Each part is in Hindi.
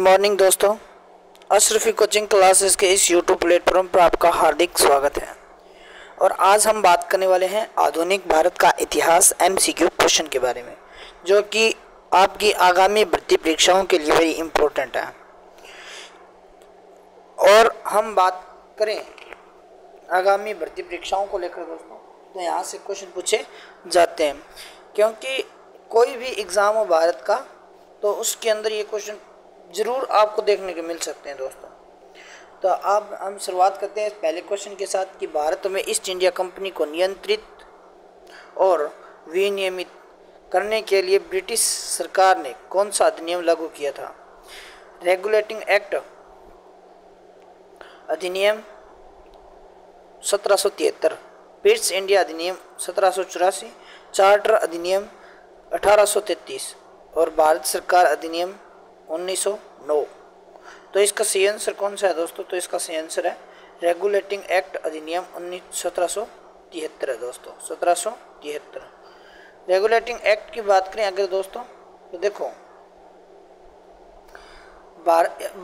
मॉर्निंग दोस्तों, अशरफी कोचिंग क्लासेस के इस यूट्यूब प्लेटफॉर्म पर आपका हार्दिक स्वागत है। और आज हम बात करने वाले हैं आधुनिक भारत का इतिहास एमसीक्यू क्वेश्चन के बारे में, जो कि आपकी आगामी भर्ती परीक्षाओं के लिए वेरी इम्पोर्टेंट है। और हम बात करें आगामी भर्ती परीक्षाओं को लेकर दोस्तों, तो यहाँ से क्वेश्चन पूछे जाते हैं, क्योंकि कोई भी एग्ज़ाम हो भारत का तो उसके अंदर ये क्वेश्चन ज़रूर आपको देखने को मिल सकते हैं दोस्तों। तो अब हम शुरुआत करते हैं पहले क्वेश्चन के साथ कि भारत में ईस्ट इंडिया कंपनी को नियंत्रित और विनियमित करने के लिए ब्रिटिश सरकार ने कौन सा अधिनियम लागू किया था? रेगुलेटिंग एक्ट अधिनियम 1773, ईस्ट इंडिया अधिनियम 1784, चार्टर अधिनियम 1833 और भारत सरकार अधिनियम 1909। तो इसका सही आंसर कौन सा है दोस्तों? तो इसका सही आंसर है रेगुलेटिंग एक्ट अधिनियम 1773 है दोस्तों, 1773। रेगुलेटिंग एक्ट की बात करें अगर दोस्तों, तो देखो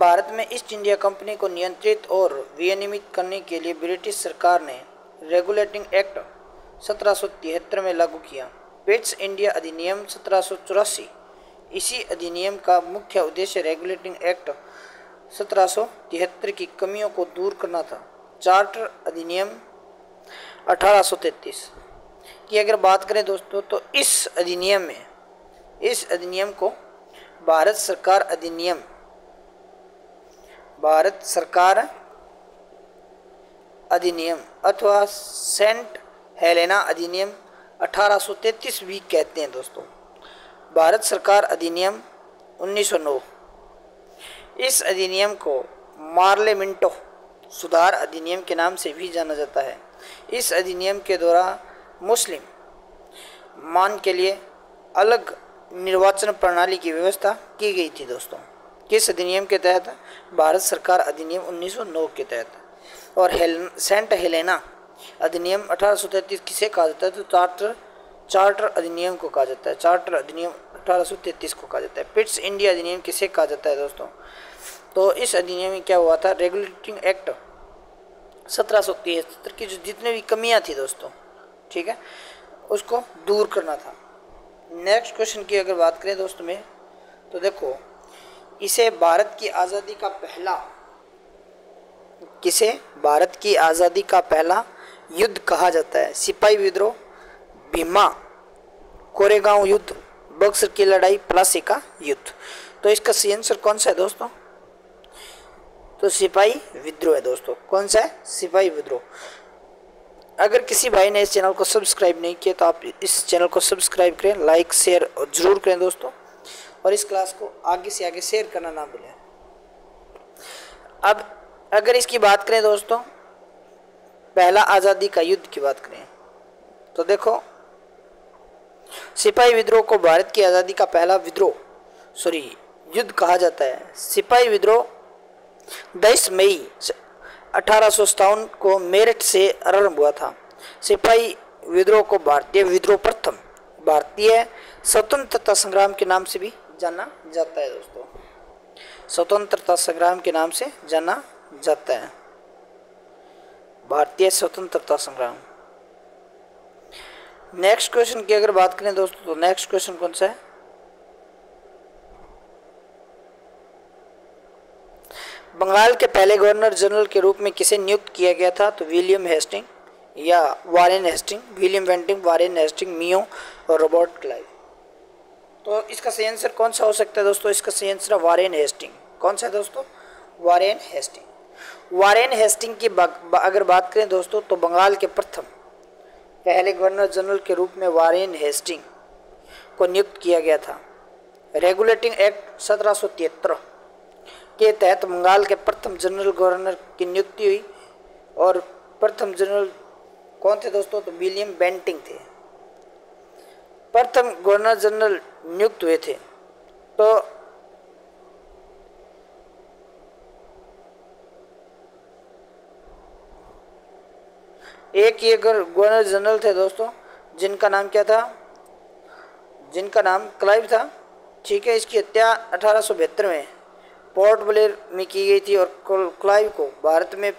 भारत में ईस्ट इंडिया कंपनी को नियंत्रित और विनियमित करने के लिए ब्रिटिश सरकार ने रेगुलेटिंग एक्ट 1773 में लागू किया। ईस्ट इंडिया अधिनियम 1784, इसी अधिनियम का मुख्य उद्देश्य रेगुलेटिंग एक्ट 1773 की कमियों को दूर करना था। चार्टर अधिनियम 1833 की अगर बात करें दोस्तों, तो इस अधिनियम को भारत सरकार अधिनियम अथवा सेंट हेलेना अधिनियम 1833 भी कहते हैं दोस्तों। भारत सरकार अधिनियम 1909, इस अधिनियम को मार्लेमिंटो सुधार अधिनियम के नाम से भी जाना जाता है। इस अधिनियम के द्वारा मुस्लिम मान के लिए अलग निर्वाचन प्रणाली की व्यवस्था की गई थी दोस्तों। किस अधिनियम के तहत? भारत सरकार अधिनियम 1909 के तहत। और सेंट हेलेना अधिनियम 1833 किसे कहा जाता है? तो चार्टर अधिनियम को कहा जाता है। चार्टर अधिनियम 1833 को कहा जाता है। ईस्ट इंडिया अधिनियम किसे कहा जाता है दोस्तों? तो इस अधिनियम में क्या हुआ था? रेगुलेटिंग एक्ट 1773 की जो जितने भी कमियां थी दोस्तों, ठीक है, उसको दूर करना था। नेक्स्ट क्वेश्चन की अगर बात करें दोस्तों में, तो देखो इसे भारत की आज़ादी का पहला युद्ध कहा जाता है। सिपाही विद्रोह, भीमा कोरेगांव युद्ध, बक्सर की लड़ाई, प्लासी का युद्ध। तो इसका सही आंसर कौन सा है दोस्तों? तो सिपाही विद्रोह है दोस्तों। कौन सा है? सिपाही विद्रोह। अगर किसी भाई ने इस चैनल को सब्सक्राइब नहीं किया तो आप इस चैनल को सब्सक्राइब करें, लाइक शेयर और जरूर करें दोस्तों, और इस क्लास को आगे से आगे शेयर करना ना भूलें। अब अगर इसकी बात करें दोस्तों, पहला आज़ादी का युद्ध की बात करें, तो देखो सिपाही विद्रोह को भारत की आज़ादी का पहला युद्ध कहा जाता है। सिपाही विद्रोह 22 मई 1857 को मेरठ से आरंभ हुआ था। सिपाही विद्रोह को भारतीय स्वतंत्रता संग्राम के नाम से भी जाना जाता है दोस्तों। स्वतंत्रता संग्राम के नाम से जाना जाता है, भारतीय स्वतंत्रता संग्राम। नेक्स्ट क्वेश्चन की अगर बात करें दोस्तों, तो नेक्स्ट क्वेश्चन कौन सा है? बंगाल के पहले गवर्नर जनरल के रूप में किसे नियुक्त किया गया था? तो विलियम हेस्टिंग या Warren Hasting, William Bentinck, Warren Hasting, Mayo और रॉबर्ट क्लाइव। तो इसका सही आंसर कौन सा हो सकता है दोस्तों? इसका सही आंसर है वारेन हेस्टिंग। कौन सा है दोस्तों? Warren Hasting. वारेन हेस्टिंग की अगर बात करें दोस्तों, तो बंगाल के प्रथम पहले गवर्नर जनरल के रूप में वारेन हेस्टिंग को नियुक्त किया गया था। रेगुलेटिंग एक्ट 1773 के तहत बंगाल के प्रथम जनरल गवर्नर की नियुक्ति हुई, और प्रथम जनरल कौन थे दोस्तों? तो विलियम बेंटिंग थे, प्रथम गवर्नर जनरल नियुक्त हुए थे। तो एक ये गवर्नर जनरल थे दोस्तों, जिनका नाम क्या था? जिनका नाम क्लाइव था, ठीक है। इसकी हत्या 1872 में पोर्ट ब्लेयर में की गई थी और क्लाइव को भारत में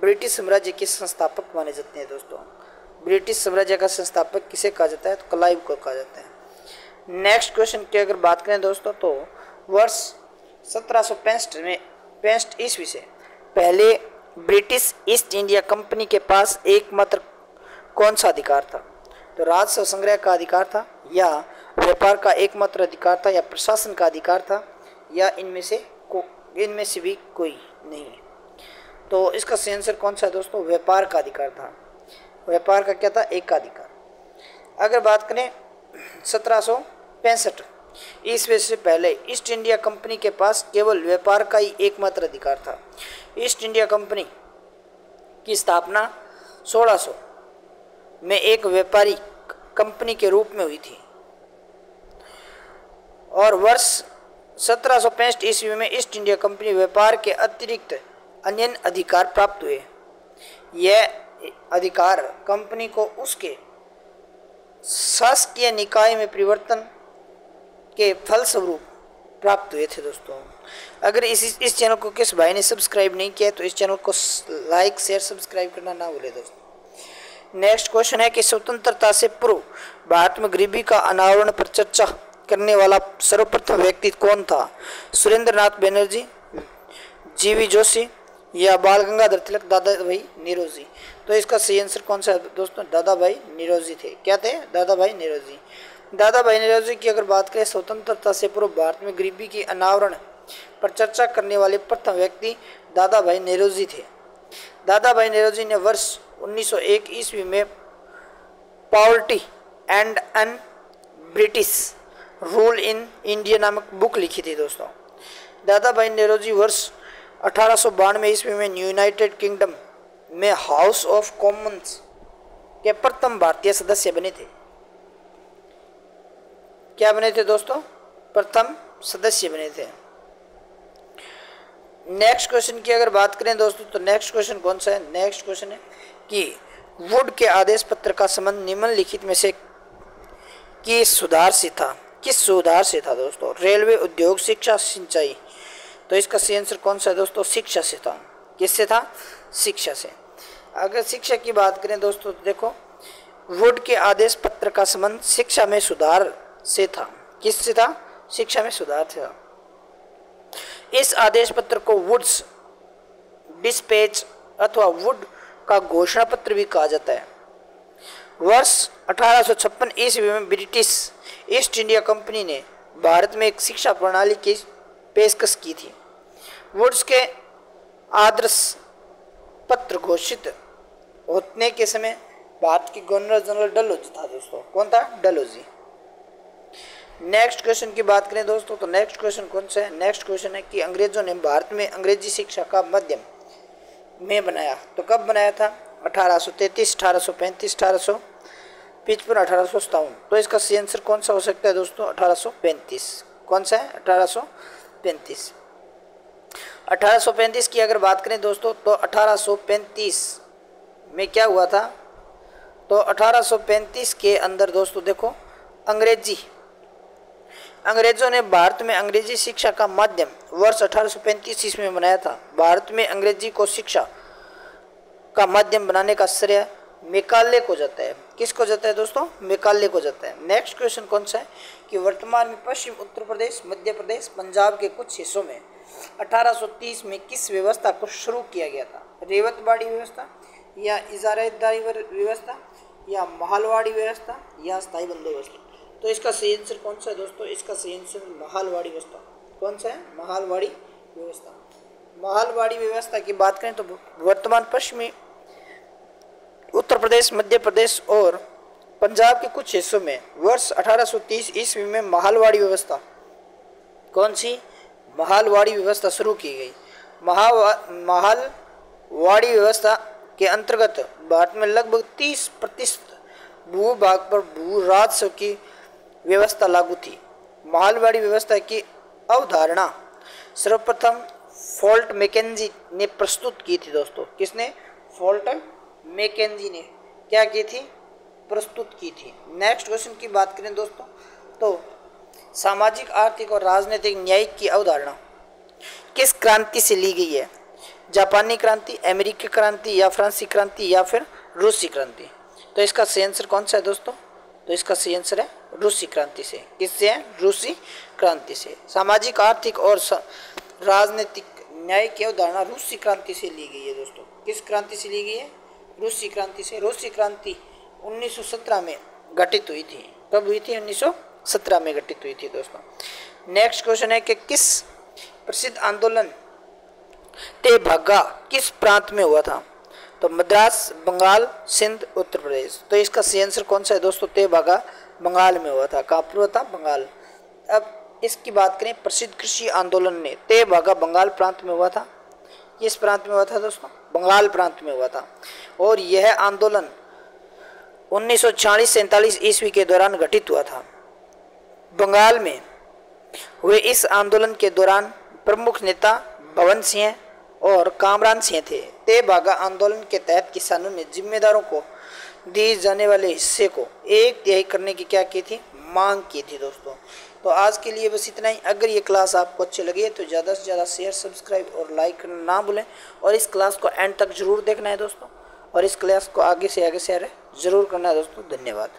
ब्रिटिश साम्राज्य के संस्थापक माने जाते हैं दोस्तों। ब्रिटिश साम्राज्य का संस्थापक किसे कहा जाता है? तो क्लाइव को कहा जाता है। नेक्स्ट क्वेश्चन की अगर बात करें दोस्तों तो वर्ष 1765 में 65 ईस्वी से पहले ब्रिटिश ईस्ट इंडिया कंपनी के पास एकमात्र कौन सा अधिकार था? तो राजस्व संग्रह का अधिकार था, या व्यापार का एकमात्र अधिकार था, या प्रशासन का अधिकार था, या इनमें से भी कोई नहीं। तो इसका सही आंसर कौन सा है दोस्तों? व्यापार का अधिकार था। व्यापार का क्या था? एकाधिकार। अगर बात करें 1765 ईस्वी से पहले ईस्ट इंडिया कंपनी के पास केवल व्यापार का ही एकमात्र अधिकार था। ईस्ट इंडिया कंपनी की स्थापना 1600 में एक व्यापारी कंपनी के रूप में हुई थी और वर्ष 1765 ईस्वी में ईस्ट इंडिया कंपनी व्यापार के अतिरिक्त अन्य अधिकार प्राप्त हुए। यह अधिकार कंपनी को उसके शासकीय निकाय में परिवर्तन के फलस्वरूप प्राप्त हुए थे दोस्तों। अगर इस चैनल को किस भाई ने सब्सक्राइब नहीं किया तो इस चैनल को लाइक शेयर सब्सक्राइब करना ना भूले दोस्तों। नेक्स्ट क्वेश्चन है कि स्वतंत्रता से पूर्व भारत में गरीबी का अनावरण पर चर्चा करने वाला सर्वप्रथम व्यक्ति कौन था? सुरेंद्र नाथ बनर्जी, जीवी जोशी, या बाल गंगाधर तिलक, दादा भाई निरोजी। तो इसका सही आंसर कौन सा है दोस्तों? दादा भाई निरोजी थे। क्या थे? दादा भाई निरोजी। दादा भाई निरोजी की अगर बात करें स्वतंत्रता से पूर्व भारत में गरीबी की अनावरण पर चर्चा करने वाले प्रथम व्यक्ति दादा भाई निरोजी थे। दादा भाई निरोजी ने वर्ष 1901 ईस्वी में poverty and un British rule in India नामक बुक लिखी थी दोस्तों। दादा भाई निरोजी वर्ष 1892 ईस्वी में यूनाइटेड किंगडम में हाउस ऑफ कॉमन्स के प्रथम भारतीय सदस्य बने थे। क्या बने थे दोस्तों? प्रथम सदस्य बने थे। नेक्स्ट क्वेश्चन की अगर बात करें दोस्तों तो नेक्स्ट क्वेश्चन कौन सा है? नेक्स्ट क्वेश्चन है कि वुड के आदेश पत्र का संबंध निम्नलिखित में से किस सुधार से था? किस सुधार से था दोस्तों? रेलवे, उद्योग, शिक्षा, सिंचाई। तो इसका सही आंसर कौन सा है दोस्तों? शिक्षा से था। किससे था? शिक्षा से। अगर शिक्षा की बात करें दोस्तों तो देखो वुड के आदेश पत्र का संबंध शिक्षा में सुधार से था। किससे था? शिक्षा में सुधार था। इस आदेश पत्र को वुड्स डिस्पैच अथवा वुड का घोषणा पत्र भी कहा जाता है। वर्ष 1856 ईस्वी में ब्रिटिश ईस्ट इंडिया कंपनी ने भारत में एक शिक्षा प्रणाली की पेशकश की थी। वुड्स के आदर्श पत्र घोषित होने के समय भारत के गवर्नर जनरल डलहौजी था दोस्तों। कौन था? डलहौजी। नेक्स्ट क्वेश्चन की बात करें दोस्तों तो नेक्स्ट क्वेश्चन कौन सा है? नेक्स्ट क्वेश्चन है कि अंग्रेजों ने भारत में अंग्रेजी शिक्षा का माध्यम में बनाया तो कब बनाया था? 1833, 1835, 1855, 1857। तो इसका सही आंसर कौन सा हो सकता है दोस्तों? 1835। कौन सा है? 1835। 1835 की अगर बात करें दोस्तों तो 1835 में क्या हुआ था? तो 1835 के अंदर दोस्तों देखो अंग्रेजों ने भारत में अंग्रेजी शिक्षा का माध्यम वर्ष 1835 ईस्वी में बनाया था। भारत में अंग्रेजी को शिक्षा का माध्यम बनाने का श्रेय मेकाले को जाता है। किसको जाता है दोस्तों? मेकाले को जाता है। नेक्स्ट क्वेश्चन कौन सा है कि वर्तमान में पश्चिम उत्तर प्रदेश, मध्य प्रदेश, पंजाब के कुछ हिस्सों में 1830 में किस व्यवस्था को शुरू किया गया था? रेवतवाड़ी व्यवस्था, या इजारादारी व्यवस्था, या महालवाड़ी व्यवस्था, या स्थायी बंदोबस्त। तो इसका सही आंसर कौन सा है दोस्तों? इसका सही आंसर महालवाड़ी व्यवस्था। कौन सा है? महालवाड़ी व्यवस्था। महालवाड़ी व्यवस्था की बात करें तो वर्तमान पश्चिमी उत्तर प्रदेश, मध्य प्रदेश और पंजाब के कुछ हिस्सों में वर्ष 1830 ईस्वी में महालवाड़ी व्यवस्था, कौन सी? महालवाड़ी व्यवस्था शुरू की गई। महालवाड़ी व्यवस्था के अंतर्गत भारत में लगभग 30% भूभाग पर भू राजस्व की व्यवस्था लागू थी। महालवाड़ी व्यवस्था की अवधारणा सर्वप्रथम फोर्ट मैकेंजी ने प्रस्तुत की थी दोस्तों। किसने? फोर्ट मैकेंजी ने क्या की थी? प्रस्तुत की थी। नेक्स्ट क्वेश्चन की बात करें दोस्तों तो सामाजिक, आर्थिक और राजनीतिक न्याय की अवधारणा किस क्रांति से ली गई है? जापानी क्रांति, अमेरिकी क्रांति या फ्रांसीसी क्रांति या फिर रूसी क्रांति? तो इसका सही आंसर कौन सा है दोस्तों? तो इसका सही आंसर है रूसी क्रांति से। किससे है? रूसी क्रांति से। सामाजिक, आर्थिक और राजनीतिक न्याय की अवधारणा रूसी क्रांति से ली गई है दोस्तों। किस क्रांति से ली गई है? रूसी क्रांति से। रूसी क्रांति 1917 में घटित हुई थी। कब हुई थी? 1917 में घटित हुई थी दोस्तों। नेक्स्ट क्वेश्चन है कि किस प्रसिद्ध आंदोलन तेभागा किस प्रांत में हुआ था? तो मद्रास, बंगाल, सिंध, उत्तर प्रदेश। तो इसका सही आंसर कौन सा है दोस्तों? तेभागा बंगाल में हुआ था। कहाँ पर हुआ था? बंगाल। अब इसकी बात करें, प्रसिद्ध कृषि आंदोलन ने तेभागा बंगाल प्रांत में हुआ था। किस प्रांत में हुआ था दोस्तों? बंगाल प्रांत में हुआ था। और यह आंदोलन 1946-47 ईस्वी के दौरान घटित हुआ था। बंगाल में हुए इस आंदोलन के दौरान प्रमुख नेता भवन सिंह और कामरान सिंह थे। तेभागा आंदोलन के तहत किसानों ने जिम्मेदारों को दिए जाने वाले हिस्से को 1/3 करने की क्या की थी? मांग की थी दोस्तों। तो आज के लिए बस इतना ही। अगर ये क्लास आपको अच्छी लगी है तो ज़्यादा से ज़्यादा शेयर, सब्सक्राइब और लाइक करना ना भूलें। और इस क्लास को एंड तक जरूर देखना है दोस्तों। और इस क्लास को आगे से आगे शेयर जरूर करना है दोस्तों। धन्यवाद।